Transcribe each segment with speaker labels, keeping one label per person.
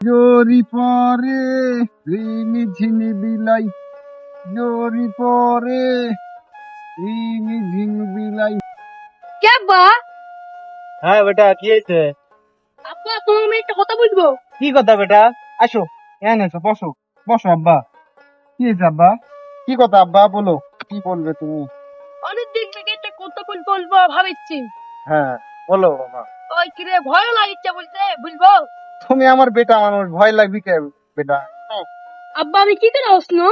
Speaker 1: জরি পরে রিমি ঝিমি বিলাই, জরি পরে রিমি ঝিমি বিলাই।
Speaker 2: কে আব্বা?
Speaker 1: হ্যাঁ বেটা, কি হয়েছে?
Speaker 2: আব্বা তোমার আমি একটা কথা বলবো।
Speaker 1: কি কথা বেটা? আসো, এখানে এসো, বসো বসো। আব্বা, কি হয়েছে আব্বা? কি কথা আব্বা, বলো, কি বলবে তুমি?
Speaker 2: অনেক দিন থেকে একটা কথা বলবো ভাবিচ্ছি।
Speaker 1: হ্যাঁ বলো বাবা।
Speaker 2: ওই কিরে ভয় লাগিচ্ছে বলতে বলবো।
Speaker 1: তুমি আমার বেটা মানুষ, ভয় লাগবে কে বেটা?
Speaker 2: আব্বা আমি কি করে আসনো?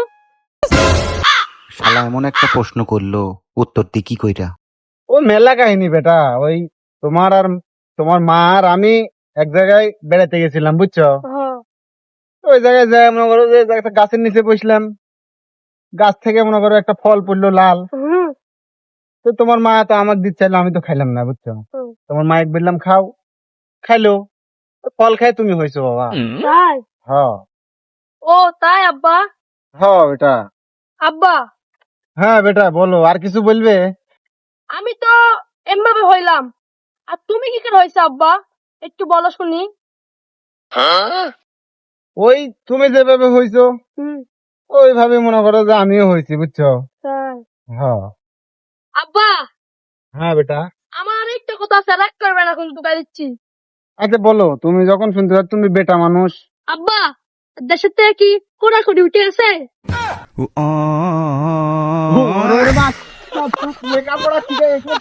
Speaker 3: শালা এমন একটা প্রশ্ন করলো, উত্তর দি কি কইরা?
Speaker 1: ও মেলা কাহিনী বেটা। ওই তোমার আর তোমার মা আর আমি এক জায়গায় বেড়াতে গেছিলাম, বুঝছো?
Speaker 2: হ্যাঁ।
Speaker 1: ওই জায়গায় যাই মনে করো যে একটা গাছের নিচে বসলাম, গাছ থেকে মনে করো একটা ফল পড়লো লাল।
Speaker 2: হুম।
Speaker 1: তো তোমার মা তো আমাকে দিতে চাইলো, আমি তো খাইলাম না, বুঝছো?
Speaker 2: হুম।
Speaker 1: তোমার মায়ের বললাম খাও, খাইলো। ফল খাই তুমি হয়েছো বাবা।
Speaker 2: তাই?
Speaker 1: হ্যাঁ
Speaker 2: ও তাই আব্বা?
Speaker 1: হ্যাঁ বেটা।
Speaker 2: আব্বা
Speaker 1: হ্যাঁ বেটা বলো, আর কিছু বলবে?
Speaker 2: আমি তো এমভাবে হইলাম, আর তুমি কি করে হয়েছে আব্বা? একটু বলো শুনি।
Speaker 1: ওই তুমি যেভাবে হয়েছো
Speaker 2: হুম।
Speaker 1: ওইভাবে মনে করো যে আমিও হয়েছি, বুঝছো?
Speaker 2: তাই?
Speaker 1: হ্যাঁ।
Speaker 2: আব্বা
Speaker 1: হ্যাঁ বেটা।
Speaker 2: আমার একটা কথা আছে, রাগ করবে না কিন্তু গাই দিচ্ছি।
Speaker 1: আচ্ছা বলো, তুমি যখন শুনতে পাচ্ছ, তুমি বেটা মানুষ।
Speaker 2: আব্বা দেশের থেকে কি কোড়াকুড়ি উঠে আছে?
Speaker 1: ওরে বাপ, সব লেখাপড়া শিখে এসে